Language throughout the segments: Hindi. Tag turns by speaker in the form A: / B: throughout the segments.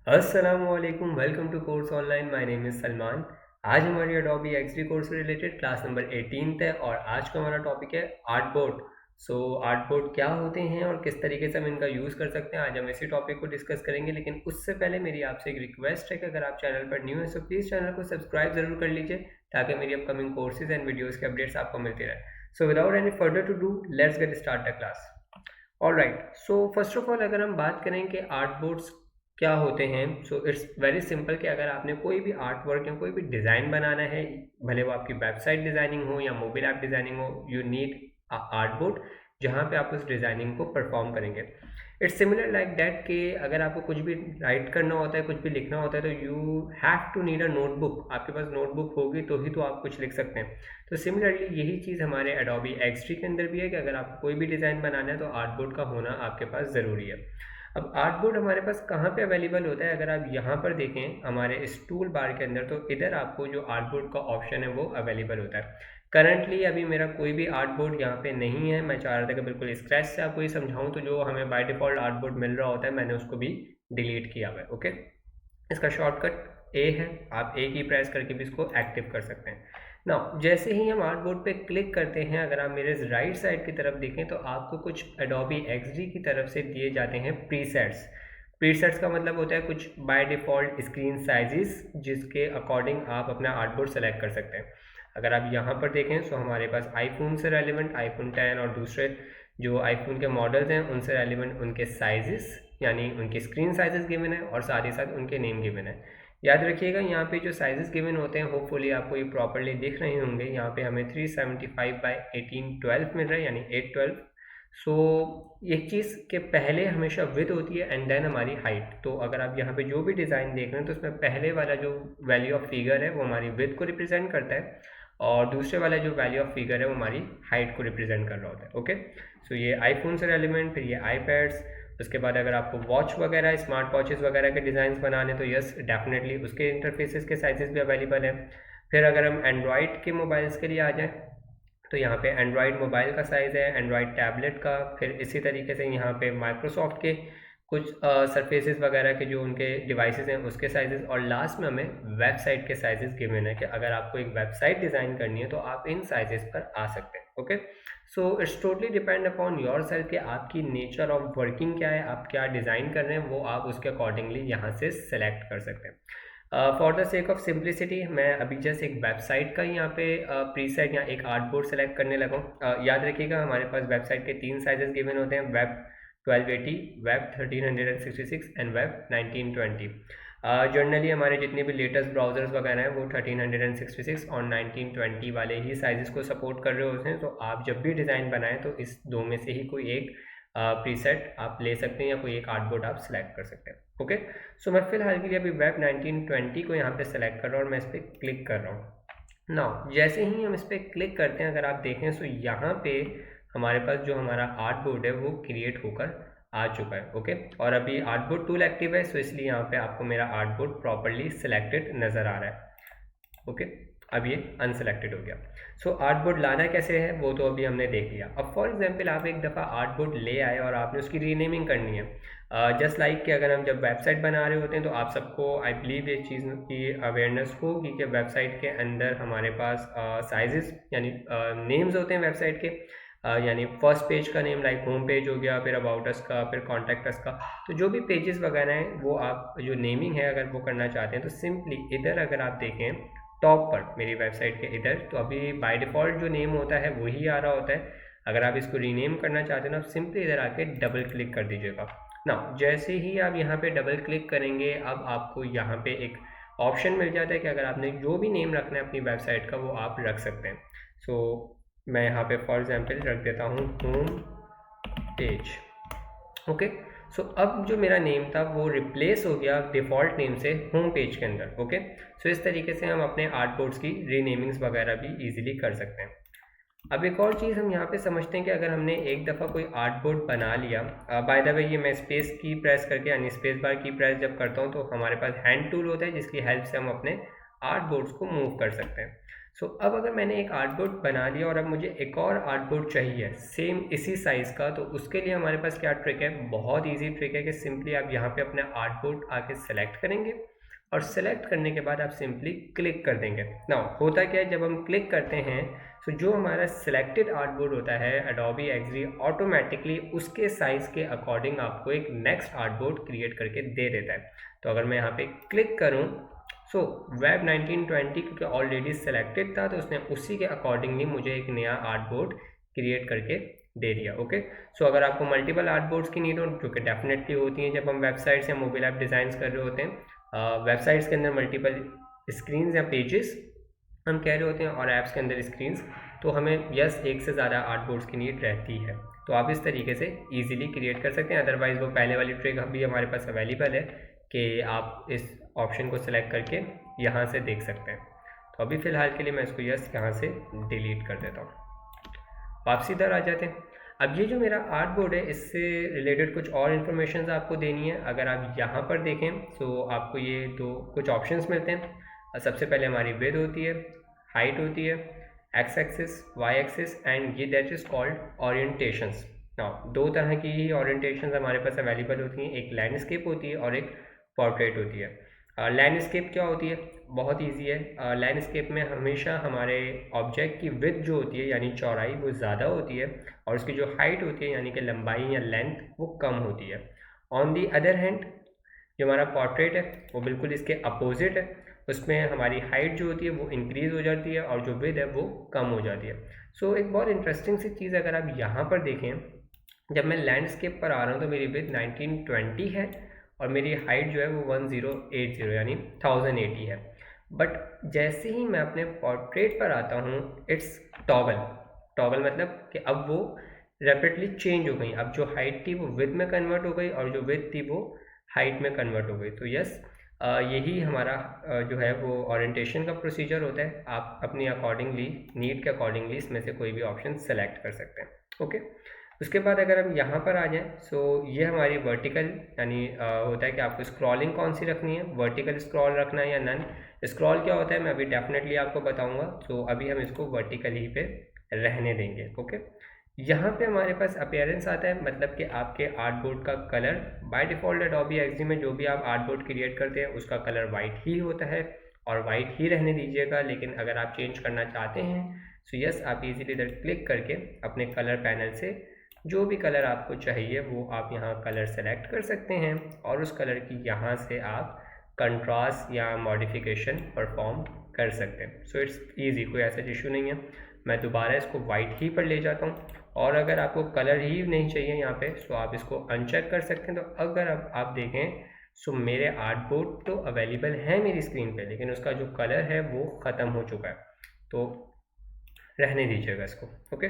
A: अस्सलामुअलैकुम, welcome to course online. My name is Salman. आज हमारी अडोबी एक्स3 कोर्स से रिलेटेड क्लास नंबर 18 है और आज का हमारा टॉपिक है आर्टबोर्ड। आर्टबोर्ड क्या होते हैं और किस तरीके से हम इनका यूज़ कर सकते हैं, आज हम इसी टॉपिक को डिस्कस करेंगे। लेकिन उससे पहले मेरी आपसे एक रिक्वेस्ट है कि अगर आप चैनल पर न्यू हैं तो प्लीज़ चैनल को सब्सक्राइब ज़रूर कर लीजिए ताकि मेरी अपकमिंग कोर्सेज एंड वीडियोज़ के अपडेट्स आपको मिलते रहे। So without any further to do, let's get start the class. Alright, so first of all अगर हम बात करें कि आर्ट बोर्ड्स क्या होते हैं, सो इट्स वेरी सिंपल कि अगर आपने कोई भी आर्ट वर्क या कोई भी डिज़ाइन बनाना है, भले वो आपकी वेबसाइट डिज़ाइनिंग हो या मोबाइल ऐप डिज़ाइनिंग हो, यू नीड आर्ट बोर्ड जहाँ पे आप उस डिज़ाइनिंग को परफॉर्म करेंगे। इट्स सिमिलर लाइक दैट कि अगर आपको कुछ भी राइट करना होता है, कुछ भी लिखना होता है, तो you have to need a notebook. आपके पास नोटबुक होगी तो ही तो आप कुछ लिख सकते हैं। तो सिमिलरली यही चीज़ हमारे एडोबी एक्स3 के अंदर भी है कि अगर आपको कोई भी डिज़ाइन बनाना है तो आर्टबोर्ड का होना आपके पास ज़रूरी है। अब आर्टबोर्ड हमारे पास कहाँ पे अवेलेबल होता है, अगर आप यहाँ पर देखें हमारे इस टूल बार के अंदर, तो इधर आपको जो आर्टबोर्ड का ऑप्शन है वो अवेलेबल होता है। करंटली अभी मेरा कोई भी आर्टबोर्ड यहाँ पे नहीं है। मैं चाह रहा था कि बिल्कुल स्क्रैच से आपको ये समझाऊँ, तो जो हमें बाय डिफ़ॉल्ट आर्टबोर्ड मिल रहा होता है मैंने उसको भी डिलीट किया हुआ है। ओके, इसका शॉर्टकट ए है, आप ए की प्रेस करके भी इसको एक्टिव कर सकते हैं। नाउ जैसे ही हम आर्टबोर्ड पे क्लिक करते हैं, अगर आप मेरे राइट साइड की तरफ देखें तो आपको कुछ एडोबी एक्सडी की तरफ से दिए जाते हैं प्रीसेट्स। प्रीसेट्स का मतलब होता है कुछ बाय डिफ़ॉल्ट स्क्रीन साइजेस जिसके अकॉर्डिंग आप अपना आर्टबोर्ड सेलेक्ट कर सकते हैं। अगर आप यहाँ पर देखें तो हमारे पास आईफोन से रेलिवेंट आईफोन 10 और दूसरे जो आईफोन के मॉडल्स हैं उनसे रेलिवेंट उनके साइजेस यानी उनके स्क्रीन साइजेस गिवन है और साथ ही साथ उनके नेम गिवन है। याद रखिएगा यहाँ पे जो साइजेस गिवन होते हैं होपफुली आपको ये प्रॉपरली दिख रहे होंगे। यहाँ पे हमें 375 बाई 1812 मिल रहा है यानी 812। सो एक चीज़ के पहले हमेशा विड्थ होती है एंड देन हमारी हाइट। तो अगर आप यहाँ पे जो भी डिज़ाइन देख रहे हैं तो उसमें पहले वाला जो वैल्यू ऑफ फिगर है वो हमारी विड्थ को रिप्रेजेंट करता है और दूसरे वाला जो वैल्यू ऑफ फिगर है वो हमारी हाइट को रिप्रेजेंट कर रहा होता है। ओके, सो ये आईफोन से रेलिवेंट, फिर ये आईपैड्स। उसके बाद अगर आपको वॉच वगैरह, स्मार्ट वॉचेस वगैरह के डिज़ाइंस बनाने तो यस डेफिनेटली उसके इंटरफेसेस के साइजेस भी अवेलेबल हैं। फिर अगर हम एंड्रॉयड के मोबाइल्स के लिए आ जाएँ तो यहाँ पे एंड्रॉयड मोबाइल का साइज़ है, एंड्रॉयड टैबलेट का, फिर इसी तरीके से यहाँ पे माइक्रोसॉफ्ट के कुछ सरफेसेस वगैरह के जो उनके डिवाइसेस हैं उसके साइजेस, और लास्ट में हमें वेबसाइट के साइजेस गिवन है कि अगर आपको एक वेबसाइट डिज़ाइन करनी है तो आप इन साइजेस पर आ सकते हैं। Okay, so it's totally depend upon your self कि आपकी नेचर ऑफ वर्किंग क्या है, आप क्या डिज़ाइन कर रहे हैं, वो आप उसके अकॉर्डिंगली यहाँ से सेलेक्ट कर सकते हैं। For the sake of simplicity मैं अभी जस्ट एक वेबसाइट का यहाँ पे प्रीसेट या एक आर्टबोर्ड सेलेक्ट करने लगा हूँ। याद रखिएगा हमारे पास वेबसाइट के 3 साइजेस गिवन होते हैं, web 1280, web 1366 and web 1920। Generally हमारे जितने भी लेटेस्ट ब्राउज़र्स वगैरह हैं वो 1366 और 1920 वाले ही साइजेस को सपोर्ट कर रहे होते हैं। तो आप जब भी डिज़ाइन बनाएं तो इस दो में से ही कोई एक प्रीसेट आप ले सकते हैं या कोई एक आर्टबोर्ड आप सेलेक्ट कर सकते हैं। ओके, सो मैं फ़िलहाल के लिए अभी वेब 1920 को यहाँ पे सेलेक्ट कर रहा हूँ और मैं इस पर क्लिक कर रहा हूँ। नाउ जैसे ही हम इस पर क्लिक करते हैं, अगर आप देखें तो यहाँ पे हमारे पास जो हमारा आर्टबोर्ड है वो क्रिएट होकर आ चुका है। ओके, और अभी आर्टबोर्ड टूल एक्टिव है, सो इसलिए यहाँ पे आपको मेरा आर्टबोर्ड प्रॉपरली सिलेक्टेड नज़र आ रहा है। ओके, अब ये अनसेलेक्टेड हो गया। सो आर्टबोर्ड लाना कैसे है वो तो अभी हमने देख लिया। अब फॉर एग्जांपल आप एक दफ़ा आर्टबोर्ड ले आए और आपने उसकी रीनेमिंग करनी है। जस्ट लाइक कि अगर हम जब वेबसाइट बना रहे होते हैं तो आप सबको आई बिलीव ये चीज़ की अवेयरनेस होगी कि वेबसाइट के अंदर हमारे पास साइजेस यानी नेम्स होते हैं वेबसाइट के। यानी फर्स्ट पेज का नेम लाइक होम पेज हो गया, फिर अबाउट अस का, फिर कॉन्टैक्ट अस का। तो जो भी पेजेस वगैरह हैं वो आप जो नेमिंग है अगर वो करना चाहते हैं तो सिंपली इधर अगर आप देखें टॉप पर मेरी वेबसाइट के इधर, तो अभी बाय डिफ़ॉल्ट जो नेम होता है वही आ रहा होता है। अगर आप इसको रीनेम करना चाहते हैं ना, आप सिंपली इधर आके डबल क्लिक कर दीजिएगा ना। जैसे ही आप यहाँ पे डबल क्लिक करेंगे अब आपको यहाँ पे एक ऑप्शन मिल जाता है कि अगर आपने जो भी नेम रखना है अपनी वेबसाइट का वो आप रख सकते हैं। सो मैं यहाँ पे फॉर एग्जांपल रख देता हूँ होम पेज। ओके, सो अब जो मेरा नेम था वो रिप्लेस हो गया डिफ़ॉल्ट नेम से होम पेज के अंदर। ओके, सो इस तरीके से हम अपने आर्टबोर्ड्स की रीनेमिंग्स वगैरह भी इजीली कर सकते हैं। अब एक और चीज़ हम यहाँ पे समझते हैं कि अगर हमने एक दफ़ा कोई आर्टबोर्ड बना लिया, बाय द वे ये मैं स्पेस की प्रेस करके यानी स्पेस बार की प्रेस जब करता हूँ तो हमारे पास हैंड टूल होता है जिसकी हेल्प से हम अपने आर्टबोर्ड्स को मूव कर सकते हैं। सो अब अगर मैंने एक आर्टबोर्ड बना लिया और अब मुझे एक और आर्टबोर्ड चाहिए सेम इसी साइज़ का, तो उसके लिए हमारे पास क्या ट्रिक है, बहुत इजी ट्रिक है कि सिंपली आप यहाँ पे अपना आर्टबोर्ड आके सेलेक्ट करेंगे और सेलेक्ट करने के बाद आप सिंपली क्लिक कर देंगे। नाउ होता क्या है, जब हम क्लिक करते हैं तो जो हमारा सिलेक्टेड आर्टबोर्ड होता है एडोबी एक्सडी ऑटोमेटिकली उसके साइज़ के अकॉर्डिंग आपको एक नेक्स्ट आर्टबोर्ड क्रिएट करके दे देता है। तो अगर मैं यहाँ पे क्लिक करूँ, सो वेब 1920 क्योंकि ऑलरेडी सेलेक्टेड था तो उसने उसी के अकॉर्डिंगली मुझे एक नया आर्टबोर्ड क्रिएट करके दे दिया। ओके, सो अगर आपको मल्टीपल आर्टबोर्ड्स की नीड हो, जो कि डेफिनेटली होती हैं जब हम वेबसाइट्स या मोबाइल ऐप डिज़ाइन कर रहे होते हैं, वेबसाइट्स के अंदर मल्टीपल स्क्रीन्स या पेजेस हम कह रहे होते हैं और ऐप्स के अंदर स्क्रीन्स, तो हमें यस एक से ज़्यादा आर्टबोर्ड्स की नीड रहती है। तो आप इस तरीके से ईजिली क्रिएट कर सकते हैं। अदरवाइज़ वो पहले वाली ट्रिक अभी हमारे पास अवेलेबल है कि आप इस ऑप्शन को सिलेक्ट करके यहाँ से देख सकते हैं। तो अभी फ़िलहाल के लिए मैं इसको यस यहाँ से डिलीट कर देता हूँ। वापसी इधर आ जाते हैं। अब ये जो मेरा आर्टबोर्ड है इससे रिलेटेड कुछ और इन्फॉर्मेशन आपको देनी है। अगर आप यहाँ पर देखें तो आपको ये दो कुछ ऑप्शंस मिलते हैं। सबसे पहले हमारी विड्थ होती है, हाइट होती है, X axis, Y axis and ये that is called orientations. Now दो तरह की ही ओरिएंटेशंस हमारे पास अवेलेबल होती हैं, एक लैंडस्केप होती है और एक पोर्ट्रेट होती है। लैंडस्केप क्या होती है, बहुत इजी है। लैंडस्केप में हमेशा हमारे ऑब्जेक्ट की विड्थ जो होती है यानी चौड़ाई वो ज़्यादा होती है और उसकी जो हाइट होती है यानी कि लंबाई या लेंथ वो कम होती है। ऑन दी अदर हैंड जो हमारा पोर्ट्रेट है वो बिल्कुल इसके अपोजिट है, उसमें हमारी हाइट जो होती है वो इंक्रीज़ हो जाती है और जो विड्थ है वो कम हो जाती है। सो एक बहुत इंटरेस्टिंग सी चीज़ अगर आप यहाँ पर देखें, जब मैं लैंडस्केप पर आ रहा हूँ तो मेरी विड्थ 1920 है और मेरी हाइट जो है वो 1080 यानी 1080 है। बट जैसे ही मैं अपने पोर्ट्रेट पर आता हूँ इट्स टॉगल मतलब कि अब वो रैपिडली चेंज हो गई। अब जो हाइट थी वो विड्थ में कन्वर्ट हो गई और जो विड्थ थी वो हाइट में कन्वर्ट हो गई। तो यस यही हमारा जो है वो ओरिएंटेशन का प्रोसीजर होता है। आप अपनी अकॉर्डिंगली नीड के अकॉर्डिंगली इसमें से कोई भी ऑप्शन सेलेक्ट कर सकते हैं। ओके, उसके बाद अगर हम यहाँ पर आ जाएं, सो ये हमारी वर्टिकल यानी होता है कि आपको स्क्रॉलिंग कौन सी रखनी है, वर्टिकल स्क्रॉल रखना है या नन। स्क्रॉल क्या होता है मैं अभी डेफिनेटली आपको बताऊंगा। सो अभी हम इसको वर्टिकल ही पे रहने देंगे। ओके, यहाँ पे हमारे पास अपीयरेंस आता है, मतलब कि आपके आर्टबोर्ड का colour by default Adobe XD में जो भी आप आर्टबोर्ड क्रिएट करते हैं उसका कलर वाइट ही होता है और वाइट ही रहने दीजिएगा। लेकिन अगर आप चेंज करना चाहते हैं सो यस आप इजीली इधर क्लिक करके अपने कलर पैनल से जो भी कलर आपको चाहिए वो आप यहाँ कलर सेलेक्ट कर सकते हैं और उस कलर की यहाँ से आप कंट्रास्ट या मॉडिफिकेशन परफॉर्म कर सकते हैं। सो इट्स ईजी, कोई ऐसा इशू नहीं है। मैं दोबारा इसको वाइट ही पर ले जाता हूँ और अगर आपको कलर ही नहीं चाहिए यहाँ पे तो आप इसको अनचेक कर सकते हैं। तो अगर अब आप देखें सो मेरे आर्टबोर्ड तो अवेलेबल है मेरी स्क्रीन पे, लेकिन उसका जो कलर है वो ख़त्म हो चुका है, तो रहने दीजिएगा इसको। ओके,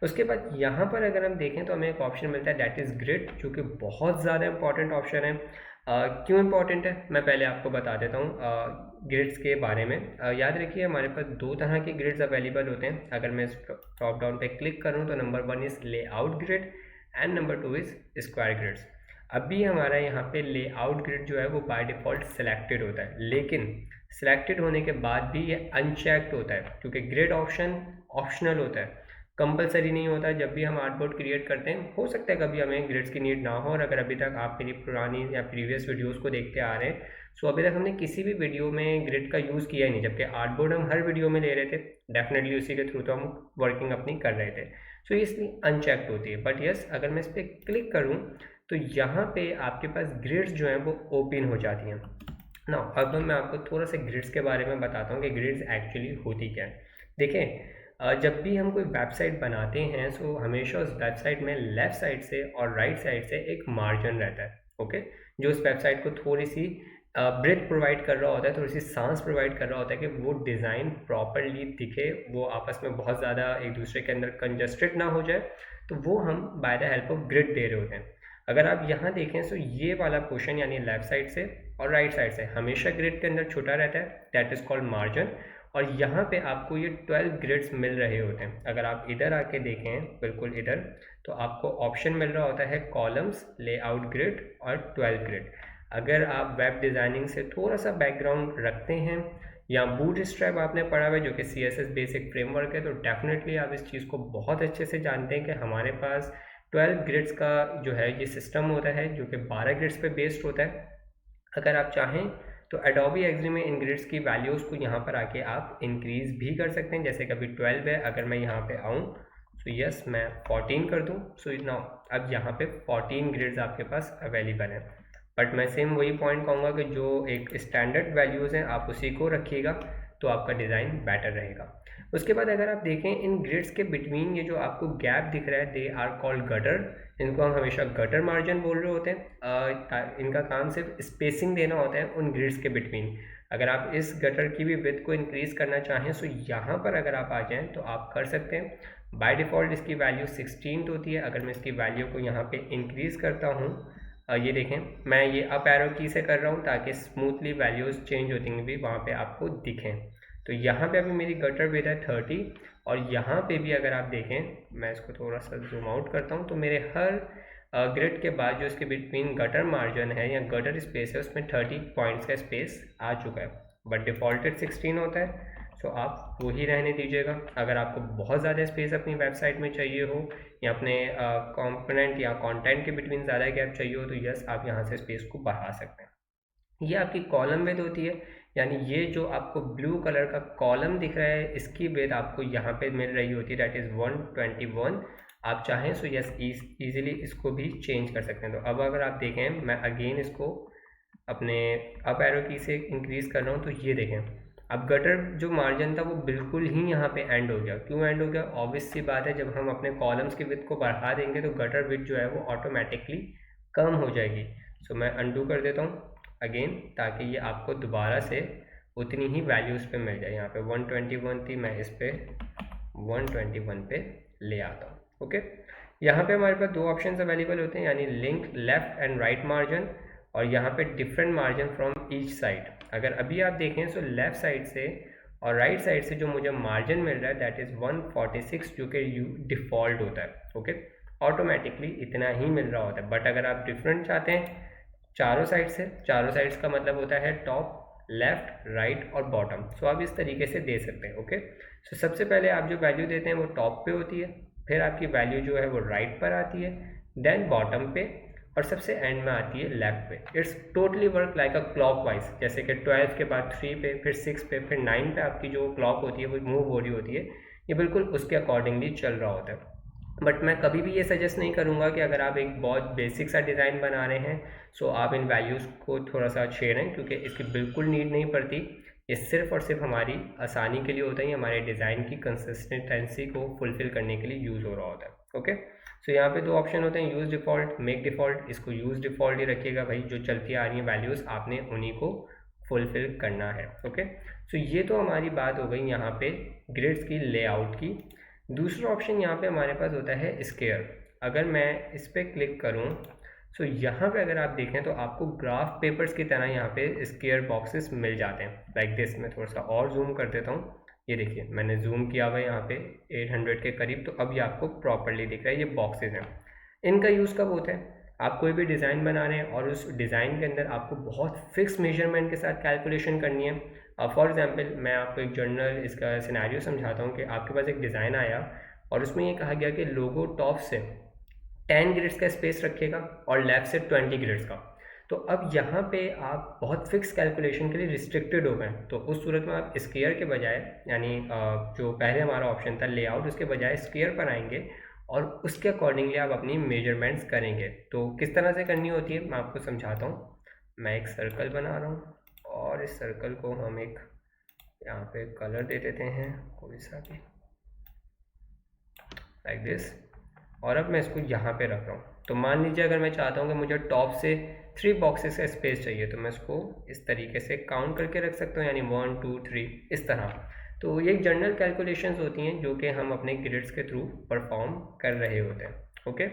A: उसके बाद यहाँ पर अगर हम देखें तो हमें एक ऑप्शन मिलता है दैट इज़ ग्रिड, जो कि बहुत ज़्यादा इंपॉर्टेंट ऑप्शन है। क्यों इंपॉर्टेंट है मैं पहले आपको बता देता हूँ ग्रिड्स के बारे में। याद रखिए हमारे पास दो तरह के ग्रिड्स अवेलेबल होते हैं। अगर मैं इस टॉप डाउन पे क्लिक करूँ तो number 1 is layout grid and number 2 is square grids. अभी हमारा यहाँ पे लेआउट ग्रिड जो है वो बाय डिफ़ॉल्ट सेलेक्टेड होता है, लेकिन सेलेक्टेड होने के बाद भी ये अनचेक्ड होता है क्योंकि ग्रिड ऑप्शन ऑप्शनल होता है, कंपलसरी नहीं होता। जब भी हम आर्टबोर्ड क्रिएट करते हैं हो सकता है कभी हमें ग्रिड्स की नीड ना हो, और अगर अभी तक आप मेरी पुरानी या प्रीवियस वीडियोस को देखते आ रहे हैं सो अभी तक हमने किसी भी वीडियो में ग्रिड का यूज़ किया ही नहीं, जबकि आर्टबोर्ड हम हर वीडियो में ले रहे थे। डेफिनेटली उसी के थ्रू तो हम वर्किंग अपनी कर रहे थे। सो इसलिए अनचेक्ड होती है। बट यस अगर मैं इस पर क्लिक करूँ तो यहाँ पे आपके पास ग्रिड्स जो हैं वो ओपन हो जाती हैं ना। अब मैं आपको थोड़ा सा ग्रिड्स के बारे में बताता हूँ कि ग्रिड्स एक्चुअली होती क्या है। देखें जब भी हम कोई वेबसाइट बनाते हैं सो हमेशा उस वेबसाइट में लेफ़्ट साइड से और राइट साइड से एक मार्जिन रहता है। ओके, जो उस वेबसाइट को थोड़ी सी ब्रेथ प्रोवाइड कर रहा होता है, थोड़ी सी सांस प्रोवाइड कर रहा होता है कि वो डिज़ाइन प्रॉपरली दिखे, वो आपस में बहुत ज़्यादा एक दूसरे के अंदर कंजस्टेड ना हो जाए, तो वो हम by the help of grid दे रहे होते हैं। अगर आप यहाँ देखें तो ये वाला पोर्शन यानी लेफ़्ट साइड से और राइट साइड से हमेशा ग्रिड के अंदर छोटा रहता है, दैट इज़ कॉल्ड मार्जिन। और यहाँ पे आपको ये 12 ग्रिड्स मिल रहे होते हैं। अगर आप इधर आके देखें बिल्कुल इधर, तो आपको ऑप्शन मिल रहा होता है कॉलम्स, लेआउट ग्रिड और 12 ग्रिड। अगर आप वेब डिज़ाइनिंग से थोड़ा सा बैकग्राउंड रखते हैं या बूटस्ट्रैप आपने पढ़ा हुआ है जो कि CSS बेसिक फ्रेमवर्क है, तो डेफिनेटली आप इस चीज़ को बहुत अच्छे से जानते हैं कि हमारे पास 12 ग्रिड्स का जो है ये सिस्टम होता है जो कि 12 ग्रिड्स पे बेस्ड होता है। अगर आप चाहें तो एडोबी एक्सरी में इन ग्रिड्स की वैल्यूज़ को यहाँ पर आके आप इंक्रीज़ भी कर सकते हैं। जैसे कभी 12 है, अगर मैं यहाँ पे आऊँ तो यस मैं 14 कर दूँ, सो नाउ अब यहाँ पे 14 ग्रिड्स आपके पास अवेलेबल हैं। बट मैं सेम वही पॉइंट कहूँगा कि जो एक स्टैंडर्ड वैल्यूज़ हैं आप उसी को रखिएगा तो आपका डिज़ाइन बेटर रहेगा। उसके बाद अगर आप देखें इन ग्रिड्स के बिटवीन ये जो आपको गैप दिख रहा है, दे आर कॉल्ड गटर। इनको हम हमेशा गटर मार्जिन बोल रहे होते हैं। इनका काम सिर्फ स्पेसिंग देना होता है उन ग्रिड्स के बिटवीन। अगर आप इस गटर की भी विड्थ को इंक्रीज़ करना चाहें तो यहाँ पर अगर आप आ जाएँ तो आप कर सकते हैं। बाय डिफ़ॉल्ट इसकी वैल्यू 16 होती है। अगर मैं इसकी वैल्यू को यहाँ पे इंक्रीज़ करता हूँ, ये देखें मैं ये अप एरो की से कर रहा हूँ ताकि स्मूथली वैल्यूज़ चेंज होती हुई भी वहाँ पे आपको दिखें। तो यहाँ पे अभी मेरी गटर विड्थ है 30 और यहाँ पे भी अगर आप देखें, मैं इसको थोड़ा सा जूम आउट करता हूँ, तो मेरे हर ग्रिड के बाद जो इसके बिटवीन गटर मार्जिन है या गटर स्पेस है उसमें 30 पॉइंट्स का स्पेस आ चुका है। बट डिफ़ॉल्टेड 16 होता है, सो आप वही रहने दीजिएगा। अगर आपको बहुत ज़्यादा स्पेस अपनी वेबसाइट में चाहिए हो या अपने कंपोनेंट या कंटेंट के बिटवीन ज़्यादा गैप चाहिए हो तो यस आप यहाँ से स्पेस को बढ़ा सकते हैं। ये आपकी कॉलम विड्थ होती है, यानी ये जो आपको ब्लू कलर का कॉलम दिख रहा है इसकी विड्थ आपको यहाँ पे मिल रही होती है, दैट इज़ 121। आप चाहें सो यस ईजिली इसको भी चेंज कर सकते हैं। तो अब अगर आप देखें मैं अगेन इसको अपने अप एरो की से इंक्रीज़ कर रहा हूँ, तो ये देखें अब गटर जो मार्जिन था वो बिल्कुल ही यहाँ पे एंड हो गया। क्यों एंड हो गया? ऑब्वियस सी बात है, जब हम अपने कॉलम्स की विड्थ को बढ़ा देंगे तो गटर विड्थ जो है वो ऑटोमेटिकली कम हो जाएगी। सो मैं अनडू कर देता हूँ अगेन ताकि ये आपको दोबारा से उतनी ही वैल्यूज़ पे मिल जाए। यहाँ पे 121 थी, मैं इस पे 121 पे ले आता हूँ। ओके, यहाँ पे हमारे पास दो ऑप्शन अवेलेबल होते हैं, यानी link left and right margin और यहाँ पे different margin from each side. अगर अभी आप देखें तो लेफ़्ट साइड से और राइट साइड से जो मुझे मार्जिन मिल रहा है दैट इज़ 146 जो कि डिफ़ॉल्ट होता है। ओके, ऑटोमेटिकली इतना ही मिल रहा होता है। बट अगर आप डिफरेंट चाहते हैं चारों साइड से, चारों साइड्स का मतलब होता है टॉप, लेफ्ट, राइट और बॉटम। सो आप इस तरीके से दे सकते हैं। ओके, सो सबसे पहले आप जो वैल्यू देते हैं वो टॉप पे होती है, फिर आपकी वैल्यू जो है वो राइट पर आती है, देन बॉटम पे और सबसे एंड में आती है लेफ्ट पे। It's totally work like a clock wise, जैसे कि 12 के बाद 3 पे, फिर 6 पे, फिर 9 पे आपकी जो क्लॉक होती है वो मूव हो रही होती है। ये बिल्कुल उसके अकॉर्डिंगली चल रहा होता है। बट मैं कभी भी ये सजेस्ट नहीं करूँगा कि अगर आप एक बहुत बेसिक सा डिज़ाइन बना रहे हैं सो आप इन वैल्यूज़ को थोड़ा सा छेड़ें, क्योंकि इसकी बिल्कुल नीड नहीं पड़ती। ये सिर्फ और सिर्फ हमारी आसानी के लिए होता है, हमारे डिज़ाइन की कंसिस्टेंसी को फुलफ़िल करने के लिए यूज़ हो रहा होता है। ओके, सो यहाँ पे दो ऑप्शन होते हैं, यूज़ डिफ़ॉल्ट, मेक डिफ़ॉल्ट। इसको यूज़ डिफ़ॉल्ट ही रखिएगा भाई, जो चलती आ रही हैं वैल्यूज़ आपने उन्हीं को फुलफ़िल करना है। ओके, सो ये तो हमारी बात हो गई यहाँ पे ग्रिड्स की लेआउट की। दूसरा ऑप्शन यहाँ पे हमारे पास होता है स्केयर। अगर मैं इस पर क्लिक करूँ सो यहाँ पे अगर आप देखें तो आपको ग्राफ पेपर्स की तरह यहाँ पे स्केयर बॉक्सेस मिल जाते हैं लाइक दिस। मैं थोड़ा सा और जूम कर देता हूँ, ये देखिए मैंने जूम किया हुआ है यहाँ पे 800 के करीब, तो अब ये आपको प्रॉपरली दिख रहा है। ये बॉक्सेस हैं, इनका यूज़ कब होता है? आप कोई भी डिज़ाइन बना रहे हैं और उस डिज़ाइन के अंदर आपको बहुत फिक्स मेजरमेंट के साथ कैलकुलेशन करनी है। फॉर एग्जांपल मैं आपको एक जनरल इसका सिनेरियो समझाता हूँ कि आपके पास एक डिज़ाइन आया और उसमें ये कहा गया कि लोगो टॉप से 10 ग्रिड्स का स्पेस रखेगा और लेफ्ट से 20 ग्रिड्स का। तो अब यहाँ पे आप बहुत फिक्स कैलकुलेशन के लिए रिस्ट्रिक्टेड हो गए, तो उस सूरत में आप स्केयर के बजाय, यानी जो पहले हमारा ऑप्शन था लेआउट, उसके बजाय स्केयर पर आएंगे और उसके अकॉर्डिंगली आप अपनी मेजरमेंट्स करेंगे। तो किस तरह से करनी होती है मैं आपको समझाता हूँ। मैं एक सर्कल बना रहा हूँ और इस सर्कल को हम एक यहाँ पे कलर दे देते हैं कोई सा भी, लाइक दिस। और अब मैं इसको यहाँ पे रख रहा हूँ। तो मान लीजिए अगर मैं चाहता हूँ कि मुझे टॉप से 3 बॉक्सेस का स्पेस चाहिए, तो मैं इसको इस तरीके से काउंट करके रख सकता हूँ, यानी 1 2 3 इस तरह। तो ये जनरल कैलकुलेशंस होती हैं जो कि हम अपने ग्रिड्स के थ्रू परफॉर्म कर रहे होते हैं। ओके,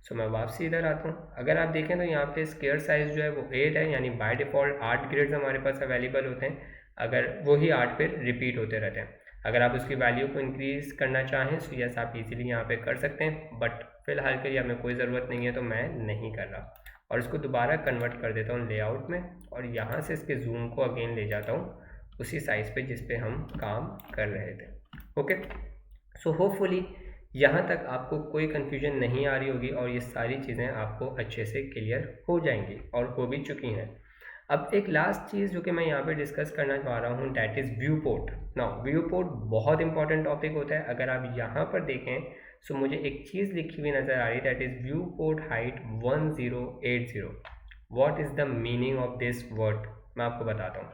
A: सो मैं वापसी इधर आता हूँ। अगर आप देखें तो यहाँ पे स्क्वायर साइज़ जो है वो 8 है, यानी बाय डिफ़ॉल्ट 8 ग्रिड्स हमारे पास अवेलेबल होते हैं। अगर वही 8 फिर रिपीट होते रहते हैं। अगर आप उसकी वैल्यू को इंक्रीज़ करना चाहें तो यस आप इजीली यहाँ पे कर सकते हैं, बट फ़िलहाल के लिए हमें कोई ज़रूरत नहीं है तो मैं नहीं कर रहा। और इसको दोबारा कन्वर्ट कर देता हूँ लेआउट में और यहाँ से इसके जूम को अगेन ले जाता हूँ उसी साइज़ पे जिस पे हम काम कर रहे थे। ओके, सो होपफुली यहाँ तक आपको कोई कन्फ्यूजन नहीं आ रही होगी और ये सारी चीज़ें आपको अच्छे से क्लियर हो जाएंगी और हो भी चुकी हैं। अब एक लास्ट चीज़ जो कि मैं यहाँ पे डिस्कस करना चाह रहा हूँ, that is view port. Now view port बहुत इंपॉर्टेंट टॉपिक होता है। अगर आप यहाँ पर देखें सो मुझे एक चीज़ लिखी हुई नज़र आ रही है, that is view port height 1080। What is the meaning of this word, मैं आपको बताता हूँ।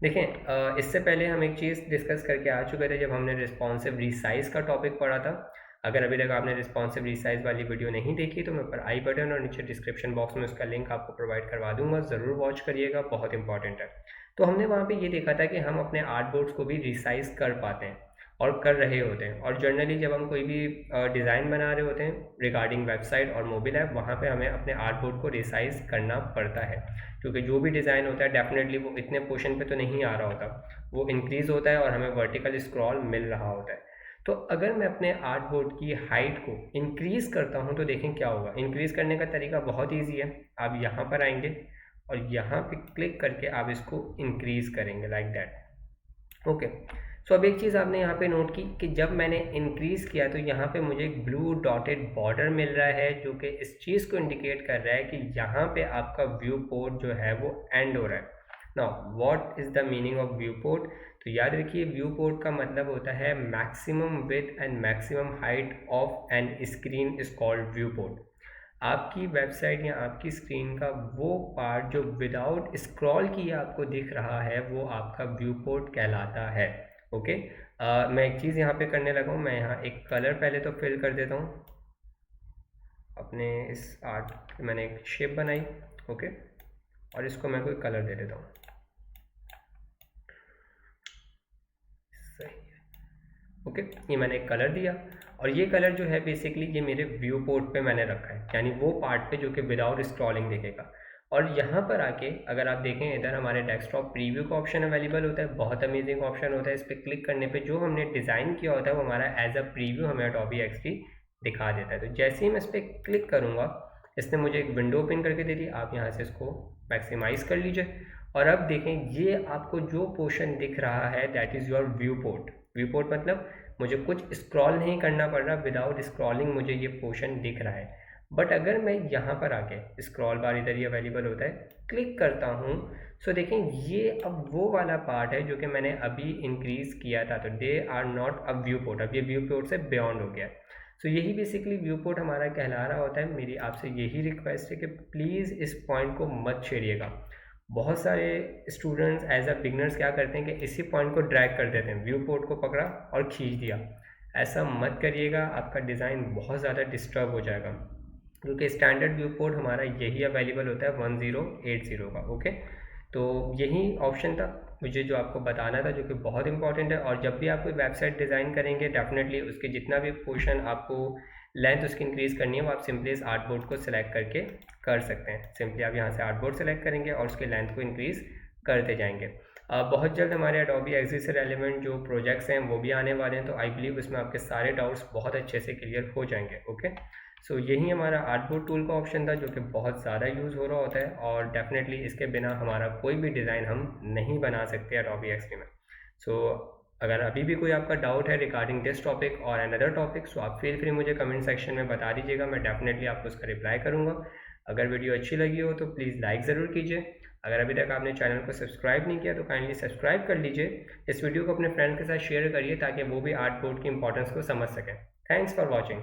A: देखें, इससे पहले हम एक चीज़ डिस्कस करके आ चुके थे जब हमने रिस्पॉन्सिव रीसाइज का टॉपिक पढ़ा था। अगर अभी तक आपने रिस्पॉन्सिव रीसाइज वाली वीडियो नहीं देखी तो मैं ऊपर आई बटन और नीचे डिस्क्रिप्शन बॉक्स में उसका लिंक आपको प्रोवाइड करवा दूंगा, ज़रूर वॉच करिएगा, बहुत इंपॉर्टेंट है। तो हमने वहाँ पे ये देखा था कि हम अपने आर्ट बोर्ड्स को भी रिसाइज कर पाते हैं और कर रहे होते हैं। और जनरली जब हम कोई भी डिज़ाइन बना रहे होते हैं रिगार्डिंग वेबसाइट और मोबाइल ऐप, वहाँ पे हमें अपने आर्ट बोर्ड को रिसाइज करना पड़ता है, क्योंकि जो भी डिज़ाइन होता है डेफिनेटली वो इतने पोर्शन पे तो नहीं आ रहा होता, वो इंक्रीज़ होता है और हमें वर्टिकल स्क्रॉल मिल रहा होता है। तो अगर मैं अपने आर्ट बोर्ड की हाइट को इंक्रीज़ करता हूँ तो देखें क्या होगा। इंक्रीज़ करने का तरीका बहुत ईजी है, आप यहाँ पर आएंगे और यहाँ पे क्लिक करके आप इसको इंक्रीज़ करेंगे लाइक दैट। ओके, सो अब एक चीज़ आपने यहाँ पे नोट की कि जब मैंने इंक्रीज़ किया तो यहाँ पे मुझे एक ब्लू डॉटेड बॉर्डर मिल रहा है, जो कि इस चीज़ को इंडिकेट कर रहा है कि यहाँ पे आपका व्यू पोर्ट जो है वो एंड हो रहा है। Now what is the meaning of viewport? तो याद रखिए, व्यू पोर्ट का मतलब होता है maximum width and maximum height of an screen is called viewport. आपकी वेबसाइट या आपकी स्क्रीन का वो पार्ट जो विदाउट स्क्रॉल किए आपको दिख रहा है वो आपका व्यू पोर्ट कहलाता है। ओके, मैं एक चीज़ यहाँ पे करने लगा हूँ, मैं यहाँ एक कलर पहले तो फिल कर देता हूँ अपने इस आर्ट। मैंने एक शेप बनाई, ओके, और इसको मैं कोई कलर दे देता हूँ। सही है, ओके, ये मैंने एक कलर दिया और ये कलर जो है बेसिकली ये मेरे व्यू पोर्ट पे मैंने रखा है, यानी वो पार्ट पे जो कि विदाउट स्क्रॉलिंग दिखेगा। और यहाँ पर आके अगर आप देखें इधर हमारे डेस्कटॉप प्रीव्यू का ऑप्शन अवेलेबल होता है, बहुत अमेजिंग ऑप्शन होता है। इस पर क्लिक करने पे जो हमने डिज़ाइन किया होता है वो हमारा एज अ प्रीव्यू हमें Adobe XD दिखा देता है। तो जैसे ही मैं इस पर क्लिक करूँगा इसने मुझे एक विंडो ओपन करके दे दी। आप यहाँ से इसको मैक्सिमाइज़ कर लीजिए और अब देखें ये आपको जो पोर्शन दिख रहा है that is your view port. View port मतलब मुझे कुछ स्क्रॉल नहीं करना पड़ रहा, विदाउट स्क्रॉलिंग मुझे ये पोर्शन दिख रहा है। बट अगर मैं यहाँ पर आके स्क्रॉल बार इधर ही अवेलेबल होता है, क्लिक करता हूँ, सो देखें ये अब वो वाला पार्ट है जो कि मैंने अभी इंक्रीज़ किया था। तो they are not a viewport, अब ये व्यू पोर्ट से बियॉन्ड हो गया। सो यही बेसिकली व्यू पोर्ट हमारा कहला रहा होता है। मेरी आपसे यही रिक्वेस्ट है कि प्लीज़ इस पॉइंट को मत छेड़िएगा। बहुत सारे स्टूडेंट्स एज अ बिगनर्स क्या करते हैं कि इसी पॉइंट को ड्रैग कर देते हैं, व्यू पोर्ट को पकड़ा और खींच दिया। ऐसा मत करिएगा, आपका डिज़ाइन बहुत ज़्यादा डिस्टर्ब हो जाएगा, क्योंकि स्टैंडर्ड व्यू पोर्ट हमारा यही अवेलेबल होता है 1080 का। ओके, तो यही ऑप्शन था मुझे जो आपको बताना था, जो कि बहुत इंपॉर्टेंट है। और जब भी आप कोई वेबसाइट डिज़ाइन करेंगे डेफिनेटली उसके जितना भी पोर्शन आपको लेंथ उसकी इंक्रीज़ करनी है वो आप सिंपली इस आर्ट बोर्ड को सिलेक्ट करके कर सकते हैं। सिंपली आप यहाँ से आर्ट बोर्ड सेलेक्ट करेंगे और उसके लेंथ को इंक्रीज़ करते जाएंगे। बहुत जल्द हमारे Adobe XD से रेलिवेंट जो प्रोजेक्ट्स हैं वो भी आने वाले हैं, तो आई बिलीव उसमें आपके सारे डाउट्स बहुत अच्छे से क्लियर हो जाएंगे। ओके, सो यही हमारा आर्ट बोर्ड टूल का ऑप्शन था जो कि बहुत ज़्यादा यूज़ हो रहा होता है और डेफिनेटली इसके बिना हमारा कोई भी डिज़ाइन हम नहीं बना सकते Adobe XD में। सो अगर अभी भी कोई आपका डाउट है रिगार्डिंग दिस टॉपिक और अनदर टॉपिक, सो आप फील फ्री मुझे कमेंट सेक्शन में बता दीजिएगा, मैं डेफिनेटली आपको उसका रिप्लाई करूँगा। अगर वीडियो अच्छी लगी हो तो प्लीज़ लाइक ज़रूर कीजिए। अगर अभी तक आपने चैनल को सब्सक्राइब नहीं किया तो काइंडली सब्सक्राइब कर लीजिए। इस वीडियो को अपने फ्रेंड्स के साथ शेयर करिए ताकि वो भी आर्ट बोर्ड की इंपॉर्टेंस को समझ सकें। Thanks for watching.